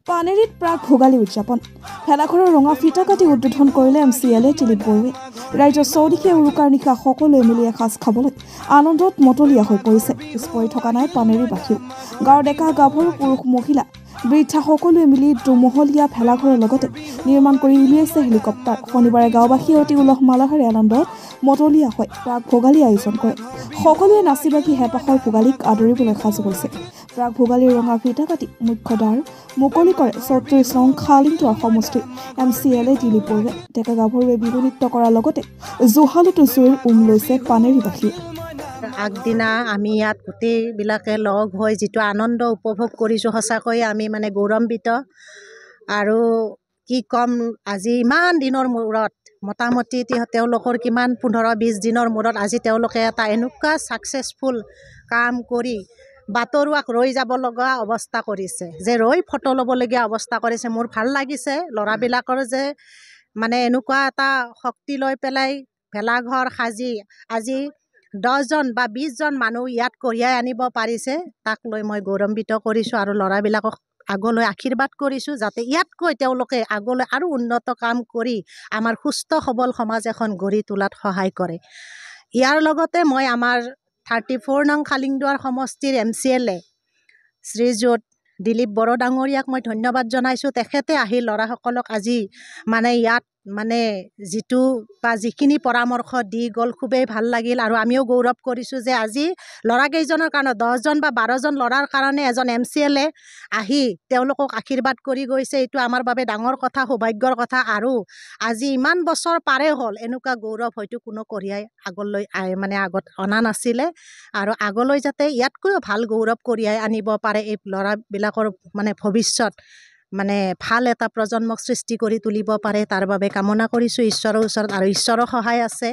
পানেৰীত প্ৰাক ভোগালী উদযাপন ভেলাঘৰৰ ৰঙা ফিটা কাটি উদ্বোধন কৰিলে MCLA দিলীপ বৰুৱে ৰাজ্যৰ চৌদিশে উৰুকাৰ নিশা সকলোৱে মিলি এসাঁজ খাবলৈ আনন্দত মতলীয়া হৈ পৰিছে পিছ পৰি থকা নাই পানেৰীবাসীও গাঁৱৰ ডেকা গাভৰু পুৰুষ মহিলা বৃদ্ধা সকলোৱে মিলি দুমহলীয়া ভেলাঘৰৰ লগতে নিৰ্মাণ কৰি উলিয়াইছে হেলিকপ্টাৰ শনিবাৰে গাঁওবাসীয়ে অতি উলহ মালহেৰে আনন্দত মতলীয়া হৈ প্ৰাক ভোগালী আয়োজন কৰে সকলোৱে নাচি বাগি হেঁপাহৰ ভোগালীক আদৰিবলৈ সাজু হৈছে প্ৰাক ভোগালীৰ ৰঙা ফিটা কাটি মুখ্য দ্বাৰ মুকলি কৰে ৩৪ নং খালিংটোৱাৰ সমষ্টিৰ MCLA দিলীপ বৰুৱে ডেকা গাভৰুৱে বিহু নৃত্য কৰাৰ লগতে জোহালতো জুইৰ লৈছে পানেৰীবাসীয়ে আগদিনা আমি ইয়াত গোটেইবিলাকে লগ হৈ যিটো আনন্দ উপভোগ কৰিছোঁ সঁচাকৈ আমি মানে গৌৰৱান্বিত আৰু কি ক'ম আজি ইমান দিনৰ মূৰত মোটামুটি তেওঁলোকৰ কিমান ১৫-২০ দিনৰ মূৰত আজি তেওঁলোকে এটা এনেকুৱা ছাকচেছফুল কাম কৰি বাটৰুৱাক ৰৈ যাব লগা অৱস্থা কৰিছে যে ৰৈ ফটো ল'বলগীয়া অৱস্থা কৰিছে মোৰ ভাল লাগিছে ল'ৰাবিলাকৰ যে মানে এনেকুৱা এটা শক্তি লৈ পেলাই ভেলাঘৰ সাজি আজি 10জন বা 20জন মানুহ ইয়াত কঢ়িয়াই আনিব পাৰিছে তাক লৈ মই গৌৰৱান্বিত কৰিছোঁ আৰু ল'ৰাবিলাকক আগলৈ আশীৰ্বাদ কৰিছোঁ যাতে ইয়াতকৈ তেওঁলোকে আগলৈ আৰু উন্নত কাম কৰি আমাৰ সুস্থ সবল সমাজ এখন গঢ়ি তোলাত সহায় কৰে ইয়াৰ লগতে মই আমাৰ 34 নং খালিংদুৱাৰ সমষ্টিৰ MCLA শ্ৰীযুত দিলীপ বড়ো ডাঙৰীয়াক মই ধন্যবাদ জনাইছোঁ তেখেতে আহি ল'ৰাসকলক আজি মানে ইয়াত মানে যিটো বা যিখিনি পৰামৰ্শ দি গ'ল খুবেই ভাল লাগিল আৰু আমিও গৌৰৱ কৰিছোঁ যে আজি ল'ৰাকেইজনৰ কাৰণে 10জন বা 12জন ল'ৰাৰ কাৰণে এজন MCLA আহি তেওঁলোকক আশীৰ্বাদ কৰি গৈছে এইটো আমাৰ বাবে ডাঙৰ কথা সৌভাগ্যৰ কথা আৰু আজি ইমান বছৰ পাৰে হ'ল এনেকুৱা গৌৰৱ হয়তো কোনো কঢ়িয়াই আগলৈ মানে আগত অনা নাছিলে আৰু আগলৈ যাতে ইয়াতকৈও ভাল গৌৰৱ কঢ়িয়াই আনিব পাৰে এই ল'ৰাবিলাকৰ মানে ভৱিষ্যত মানে ভাল এটা প্ৰজন্মক সৃষ্টি কৰি তুলিব পাৰে তাৰ বাবে কামনা কৰিছোঁ ঈশ্বৰৰ ওচৰত আৰু ঈশ্বৰৰ সহায় আছে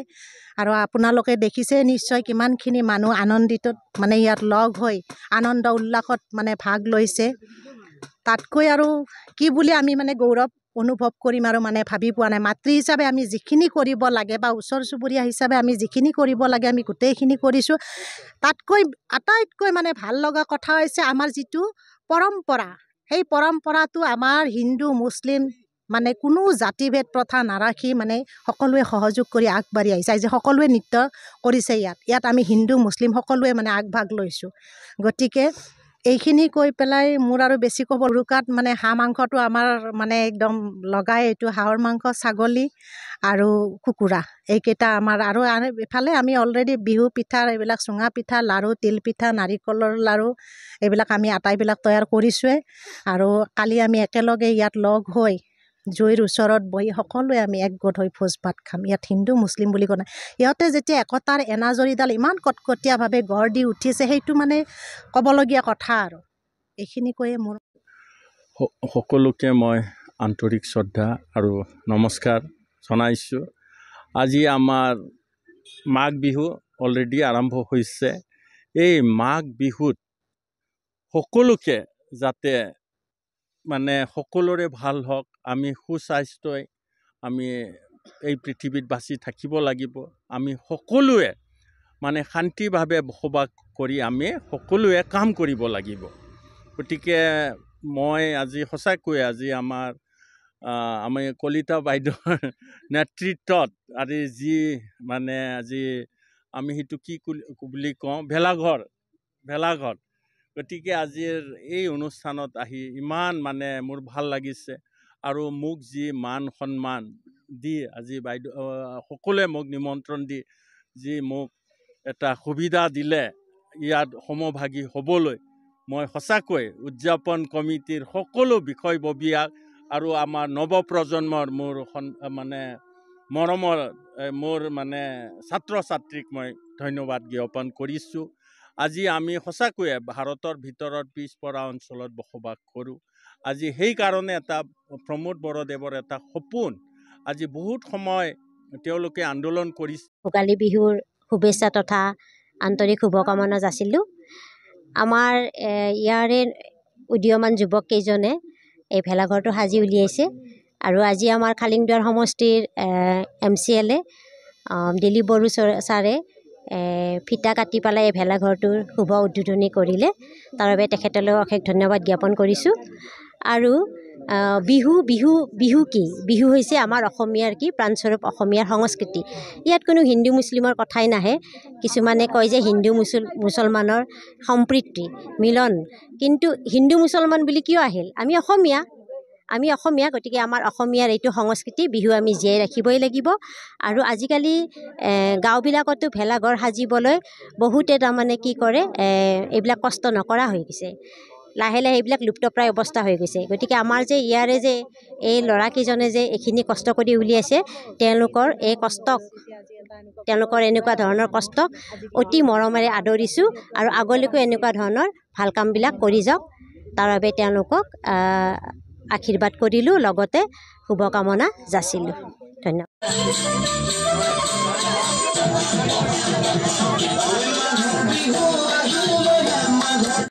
আৰু আপোনালোকে দেখিছে নিশ্চয় কিমানখিনি মানুহ আনন্দিত মানে ইয়াত লগ হৈ আনন্দ উল্লাসত মানে ভাগ লৈছে তাতকৈ আৰু কি বুলি আমি মানে গৌৰৱ অনুভৱ কৰিম আৰু মানে ভাবি পোৱা নাই মাতৃ হিচাপে আমি যিখিনি কৰিব লাগে বা ওচৰ চুবুৰীয়া হিচাপে আমি যিখিনি কৰিব লাগে আমি গোটেইখিনি কৰিছোঁ তাতকৈ আটাইতকৈ মানে ভাল লগা কথা হৈছে আমাৰ যিটো পৰম্পৰা সেই পৰম্পৰাটো আমাৰ হিন্দু মুছলিম মানে কোনো জাতিভেদ প্ৰথা নাৰাখি মানে সকলোৱে সহযোগ কৰি আগবাঢ়ি আহিছে যে সকলোৱে নৃত্য কৰিছে ইয়াত আমি হিন্দু মুছলিম সকলোৱে মানে আগভাগ লৈছোঁ গতিকে এইখিনি কৈ পেলাই মোৰ আৰু বেছি ক'ব উৰুকাত মানে হাঁহ মাংসটো আমাৰ মানে একদম লগাই এইটো হাঁহৰ মাংস ছাগলী আৰু কুকুৰা এইকেইটা আমাৰ আৰু ইফালে আমি অলৰেডি বিহু পিঠা এইবিলাক চুঙা পিঠা লাড়ু তিল পিঠা নাৰিকলৰ লাড়ু এইবিলাক আমি আটাইবিলাক তৈয়াৰ কৰিছোঁৱে আৰু কালি আমি একেলগে ইয়াত লগ হৈ জুইৰ ওচৰত বহি সকলোৱে আমি একগোট হৈ ভোজ ভাত খাম ইয়াত হিন্দু মুছলিম বুলি কোৱা নাই ইহঁতে যেতিয়া একতাৰ এনাজৰীডাল ইমান কটকটীয়াভাৱে গঢ় দি উঠিছে সেইটো মানে ক'বলগীয়া কথা আৰু এইখিনি কৈয়ে মোৰ সকলোকে মই আন্তৰিক শ্ৰদ্ধা আৰু নমস্কাৰ জনাইছোঁ আজি আমাৰ মাঘ বিহু অলৰেডি আৰম্ভ হৈছে এই মাঘ বিহুত সকলোকে যাতে মানে সকলোৰে ভাল হওক আমি সুস্বাস্থ্যই আমি এই পৃথিৱীত বাচি থাকিব লাগিব আমি সকলোৱে মানে শান্তিভাৱে বসবাস কৰি আমি সকলোৱে কাম কৰিব লাগিব গতিকে মই আজি সঁচাকৈ আজি আমি কলিতা বাইদেউৰ নেতৃত্বত আজি যি মানে আজি আমি সেইটো কি বুলি কওঁ ভেলাঘৰ গতিকে আজিৰ এই অনুষ্ঠানত আহি ইমান মানে মোৰ ভাল লাগিছে আৰু মোক যি মান সন্মান দি আজি বাইদেউ সকলোৱে মোক নিমন্ত্ৰণ দি যি মোক এটা সুবিধা দিলে ইয়াত সমভাগী হ'বলৈ মই সঁচাকৈ উদযাপন কমিটিৰ সকলো বিষয়ববীয়াক আৰু আমাৰ নৱপ্ৰজন্মৰ মোৰ মানে মৰমৰ মোৰ মানে ছাত্ৰ ছাত্ৰীক মই ধন্যবাদ জ্ঞাপন কৰিছোঁ আজি আমি সঁচাকৈয়ে ভাৰতৰ ভিতৰত পিছপৰা অঞ্চলত বসবাস কৰোঁ আজি সেইকাৰণে এটা প্ৰমোদ বড়োদেৱৰ এটা সপোন আজি বহুত সময় তেওঁলোকে আন্দোলন কৰিছে ভোগালী বিহুৰ শুভেচ্ছা তথা আন্তৰিক শুভকামনা যাচিলোঁ আমাৰ ইয়াৰে উদীয়মান যুৱককেইজনে এই ভেলাঘৰটো সাজি উলিয়াইছে আৰু আজি আমাৰ খালিংদুৱাৰ সমষ্টিৰ MCLA দিলীপ বড়ো ছাৰে ফিটা কাটি পেলাই এই ভেলাঘৰটোৰ শুভ উদ্বোধনী কৰিলে তাৰ বাবে তেখেতলৈ অশেষ ধন্যবাদ জ্ঞাপন কৰিছোঁ আৰু বিহু বিহু বিহু কি বিহু হৈছে আমাৰ অসমীয়াৰ কি প্ৰাণস্বৰূপ অসমীয়াৰ সংস্কৃতি। ইয়াত কোনো হিন্দু মুছলিমৰ কথাই নাহে। কিছুমানে কয় যে হিন্দু মুছলমানৰ সম্প্ৰীতি মিলন, কিন্তু হিন্দু মুছলমান বুলি কিয় আহিল? আমি অসমীয়া, গতিকে আমাৰ অসমীয়াৰ এইটো সংস্কৃতি বিহু আমি জীয়াই ৰাখিবই লাগিব। আৰু আজিকালি গাঁওবিলাকতো ভেলাঘৰ সাজিবলৈ বহুতে তাৰমানে কি কৰে, এইবিলাক কষ্ট নকৰা হৈ গৈছে। লাহে লাহে এইবিলাক লুপ্তপ্ৰায় অৱস্থা হৈ গৈছে। গতিকে আমাৰ যে ইয়াৰে যে এই ল'ৰাকেইজনে যে এইখিনি কষ্ট কৰি উলিয়াইছে, তেওঁলোকৰ এই কষ্টক, তেওঁলোকৰ এনেকুৱা ধৰণৰ কষ্টক অতি মৰমেৰে আদৰিছোঁ আৰু আগলৈকো এনেকুৱা ধৰণৰ ভাল কামবিলাক কৰি যাওক, তাৰ বাবে তেওঁলোকক আশীৰ্বাদ কৰিলোঁ, লগতে শুভকামনা যাচিলোঁ। ধন্যবাদ।